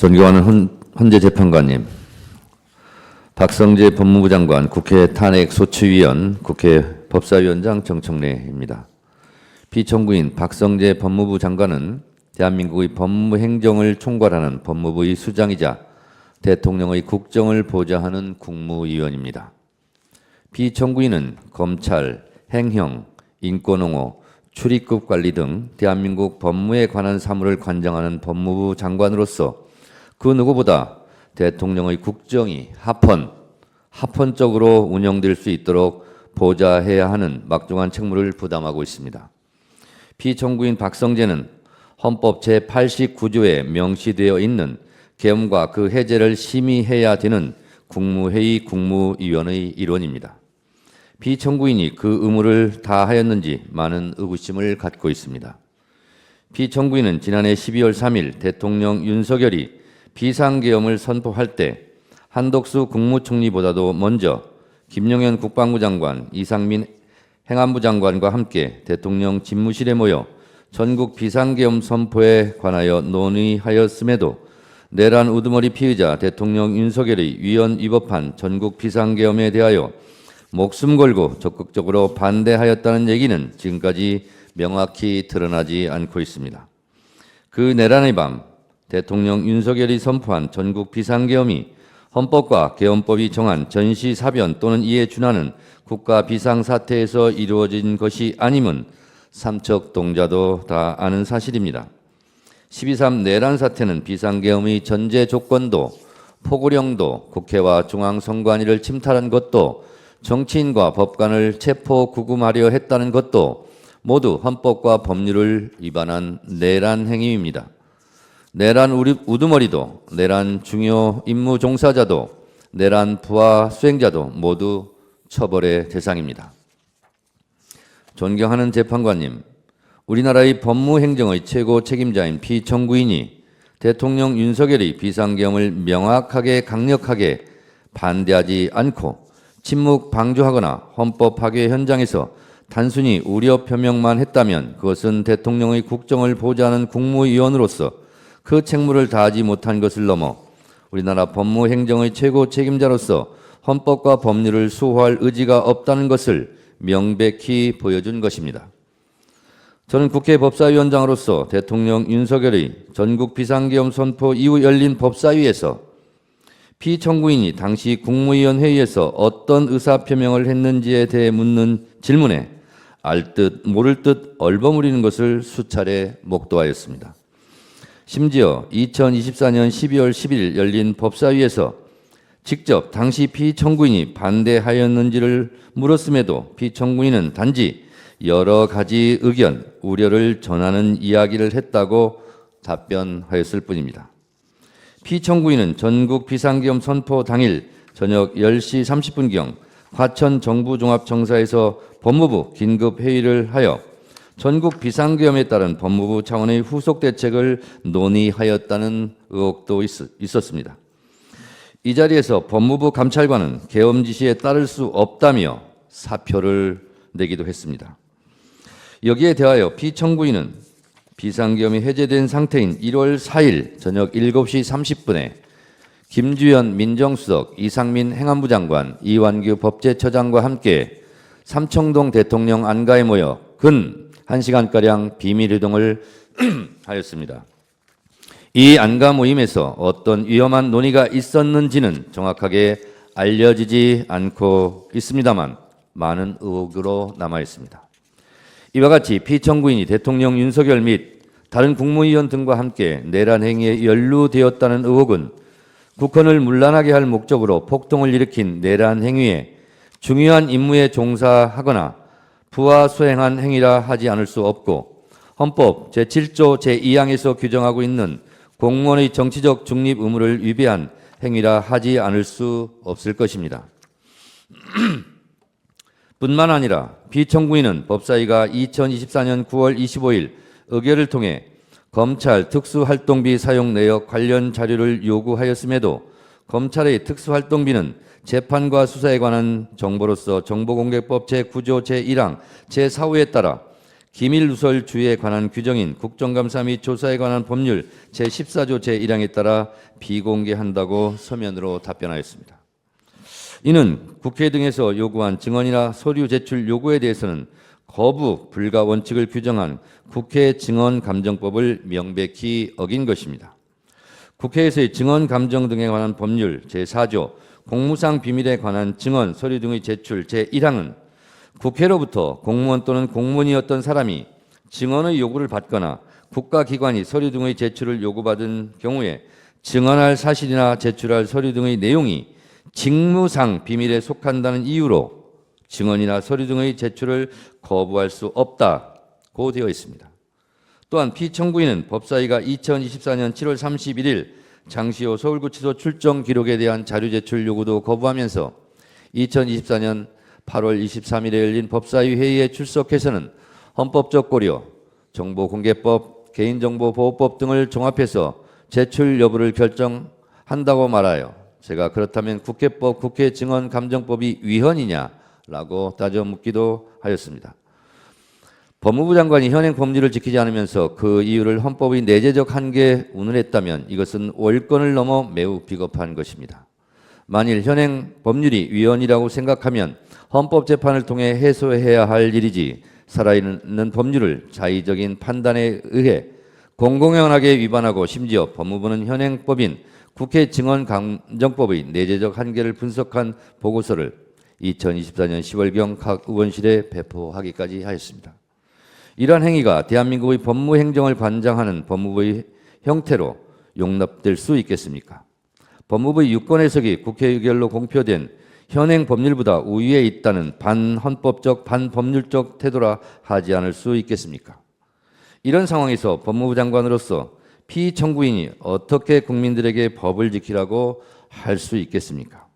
존경하는 헌재 재판관님, 박성재 법무부 장관 국회 탄핵소추위원 국회 법사위원장 정청래입니다. 피청구인 박성재 법무부 장관은 대한민국의 법무행정을 총괄하는 법무부의 수장이자 대통령의 국정을 보좌하는 국무위원입니다. 피청구인은 검찰, 행형, 인권옹호, 출입국 관리 등 대한민국 법무에 관한 사무를 관장하는 법무부 장관으로서 그 누구보다 대통령의 국정이 합헌적으로 운영될 수 있도록 보좌해야 하는 막중한 책무를 부담하고 있습니다. 피청구인 박성재는 헌법 제89조에 명시되어 있는 계엄과 그 해제를 심의해야 되는 국무회의 국무위원의 일원입니다. 피청구인이 그 의무를 다하였는지 많은 의구심을 갖고 있습니다. 피청구인은 지난해 12월 3일 대통령 윤석열이 비상계엄을 선포할 때 한덕수 국무총리보다도 먼저 김용현 국방부 장관, 이상민 행안부 장관과 함께 대통령 집무실에 모여 전국 비상계엄 선포에 관하여 논의하였음에도 내란 우두머리 피의자 대통령 윤석열의 위헌 위법한 전국 비상계엄에 대하여 목숨 걸고 적극적으로 반대하였다는 얘기는 지금까지 명확히 드러나지 않고 있습니다. 그 내란의 밤 대통령 윤석열이 선포한 전국 비상계엄이 헌법과 계엄법이 정한 전시사변 또는 이에 준하는 국가 비상사태에서 이루어진 것이 아님은 삼척동자도 다 아는 사실입니다. 12.3 내란 사태는 비상계엄의 전제 조건도 포고령도 국회와 중앙선관위를 침탈한 것도 정치인과 법관을 체포 구금하려 했다는 것도 모두 헌법과 법률을 위반한 내란 행위입니다. 내란 우두머리도 내란 중요 임무 종사자도 내란 부하 수행자도 모두 처벌의 대상입니다. 존경하는 재판관님, 우리나라의 법무행정의 최고 책임자인 피청구인이 대통령 윤석열의 비상계엄을 명확하게 강력하게 반대하지 않고 침묵 방조하거나 헌법 파괴 현장에서 단순히 우려 표명만 했다면 그것은 대통령의 국정을 보좌하는 국무위원으로서 그 책무를 다하지 못한 것을 넘어 우리나라 법무행정의 최고 책임자로서 헌법과 법률을 수호할 의지가 없다는 것을 명백히 보여준 것입니다. 저는 국회 법사위원장으로서 대통령 윤석열의 전국 비상계엄 선포 이후 열린 법사위에서 피청구인이 당시 국무위원 회의에서 어떤 의사표명을 했는지에 대해 묻는 질문에 알 듯 모를 듯 얼버무리는 것을 수차례 목도하였습니다. 심지어 2024년 12월 10일 열린 법사위에서 직접 당시 피청구인이 반대하였는지를 물었음에도 피청구인은 단지 여러 가지 의견, 우려를 전하는 이야기를 했다고 답변하였을 뿐입니다. 피청구인은 전국 비상계엄 선포 당일 저녁 10시 30분경 과천 정부종합청사에서 법무부 긴급회의를 하여 전국 비상계엄에 따른 법무부 차원의 후속 대책을 논의하였다는 의혹도 있었습니다. 이 자리에서 법무부 감찰관은 계엄 지시에 따를 수 없다며 사표를 내기도 했습니다. 여기에 대하여 피청구인은 비상계엄이 해제된 상태인 1월 4일 저녁 7시 30분에 김주현 민정수석, 이상민 행안부 장관, 이완규 법제처장과 함께 삼청동 대통령 안가에 모여 근 1시간가량 비밀회동을 하였습니다. 이 안가 모임에서 어떤 위험한 논의가 있었는지는 정확하게 알려지지 않고 있습니다만 많은 의혹으로 남아 있습니다. 이와 같이 피청구인이 대통령 윤석열 및 다른 국무위원 등과 함께 내란 행위에 연루되었다는 의혹은 국헌을 문란하게 할 목적으로 폭동을 일으킨 내란 행위에 중요한 임무에 종사하거나 부하 수행한 행위라 하지 않을 수 없고 헌법 제7조 제2항에서 규정하고 있는 공무원의 정치적 중립 의무를 위배한 행위라 하지 않을 수 없을 것입니다. 뿐만 아니라 피청구인은 법사위가 2024년 9월 25일 의결을 통해 검찰 특수활동비 사용 내역 관련 자료를 요구하였음에도 검찰의 특수활동비는 재판과 수사에 관한 정보로서 정보공개법 제9조 제1항 제4호에 따라 기밀누설주의에 관한 규정인 국정감사 및 조사에 관한 법률 제14조 제1항에 따라 비공개한다고 서면으로 답변하였습니다. 이는 국회 등에서 요구한 증언이나 서류 제출 요구에 대해서는 거부 불가 원칙을 규정한 국회 증언감정법을 명백히 어긴 것입니다. 국회에서의 증언감정 등에 관한 법률 제4조 공무상 비밀에 관한 증언, 서류 등의 제출 제1항은 국회로부터 공무원 또는 공무원이었던 사람이 증언의 요구를 받거나 국가기관이 서류 등의 제출을 요구받은 경우에 증언할 사실이나 제출할 서류 등의 내용이 직무상 비밀에 속한다는 이유로 증언이나 서류 등의 제출을 거부할 수 없다고 되어 있습니다. 또한 피청구인은 법사위가 2024년 7월 31일 장시호 서울구치소 출정 기록에 대한 자료 제출 요구도 거부하면서 2024년 8월 23일에 열린 법사위 회의에 출석해서는 헌법적 고려, 정보공개법, 개인정보보호법 등을 종합해서 제출 여부를 결정한다고 말하여 제가 그렇다면 국회법, 국회증언감정법이 위헌이냐라고 따져 묻기도 하였습니다. 법무부 장관이 현행 법률을 지키지 않으면서 그 이유를 헌법의 내재적 한계에 운운했다면 이것은 월권을 넘어 매우 비겁한 것입니다. 만일 현행 법률이 위헌이라고 생각하면 헌법재판을 통해 해소해야 할 일이지 살아있는 법률을 자의적인 판단에 의해 공공연하게 위반하고 심지어 법무부는 현행법인 국회증언감정법의 내재적 한계를 분석한 보고서를 2024년 10월경 각 의원실에 배포하기까지 하였습니다. 이러한 행위가 대한민국의 법무행정을 관장하는 법무부의 형태로 용납될 수 있겠습니까? 법무부의 유권해석이 국회 의결로 공표된 현행 법률보다 우위에 있다는 반헌법적, 반법률적 태도라 하지 않을 수 있겠습니까? 이런 상황에서 법무부 장관으로서 피청구인이 어떻게 국민들에게 법을 지키라고 할 수 있겠습니까?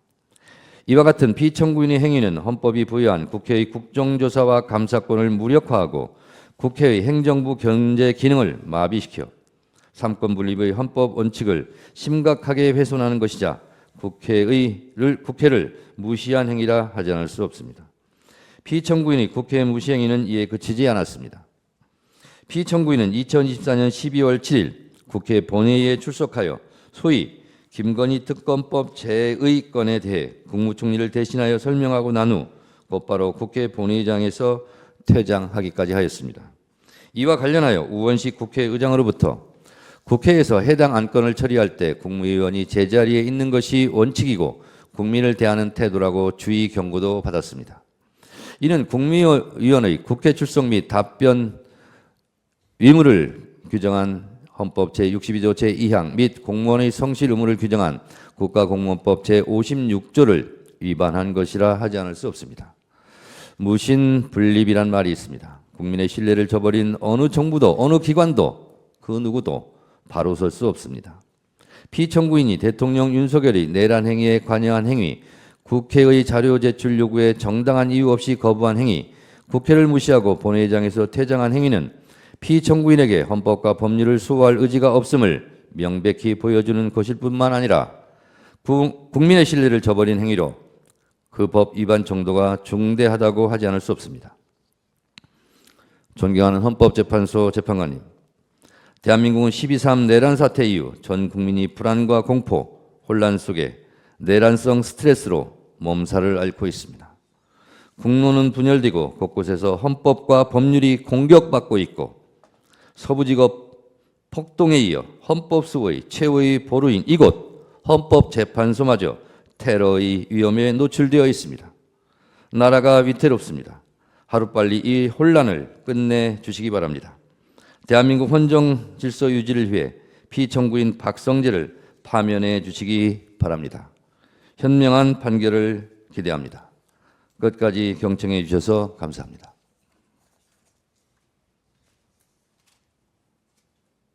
이와 같은 피청구인의 행위는 헌법이 부여한 국회의 국정조사와 감사권을 무력화하고 국회의 행정부 견제 기능을 마비시켜 삼권 분립의 헌법 원칙을 심각하게 훼손하는 것이자 국회를 무시한 행위라 하지 않을 수 없습니다. 피청구인의 국회 무시 행위는 이에 그치지 않았습니다. 피청구인은 2024년 12월 7일 국회 본회의에 출석하여 소위 김건희 특검법 제의 건에 대해 국무총리를 대신하여 설명하고 난 후 곧바로 국회 본회의장에서 퇴장하기까지 하였습니다. 이와 관련하여 우원식 국회의장으로부터 국회에서 해당 안건을 처리할 때 국무위원이 제자리에 있는 것이 원칙이고 국민을 대하는 태도라고 주의 경고도 받았습니다. 이는 국무위원의 국회 출석 및 답변 의무를 규정한 헌법 제62조 제2항 및 공무원의 성실 의무를 규정한 국가공무원법 제56조를 위반한 것이라 하지 않을 수 없습니다. 무신분립이란 말이 있습니다. 국민의 신뢰를 저버린 어느 정부도 어느 기관도 그 누구도 바로 설 수 없습니다. 피청구인이 대통령 윤석열의 내란 행위에 관여한 행위, 국회의 자료 제출 요구에 정당한 이유 없이 거부한 행위, 국회를 무시하고 본회의장에서 퇴장한 행위는 피청구인에게 헌법과 법률을 수호할 의지가 없음을 명백히 보여주는 것일 뿐만 아니라 국민의 신뢰를 저버린 행위로 그 법 위반 정도가 중대하다고 하지 않을 수 없습니다. 존경하는 헌법재판소 재판관님, 대한민국은 12.3 내란 사태 이후 전 국민이 불안과 공포, 혼란 속에 내란성 스트레스로 몸살을 앓고 있습니다. 국론은 분열되고 곳곳에서 헌법과 법률이 공격받고 있고 서부지법 폭동에 이어 헌법수호의 최후의 보루인 이곳 헌법재판소마저 테러의 위험에 노출되어 있습니다. 나라가 위태롭습니다. 하루빨리 이 혼란을 끝내주시기 바랍니다. 대한민국 헌정 질서 유지를 위해 피청구인 박성재를 파면해 주시기 바랍니다. 현명한 판결을 기대합니다. 끝까지 경청해 주셔서 감사합니다.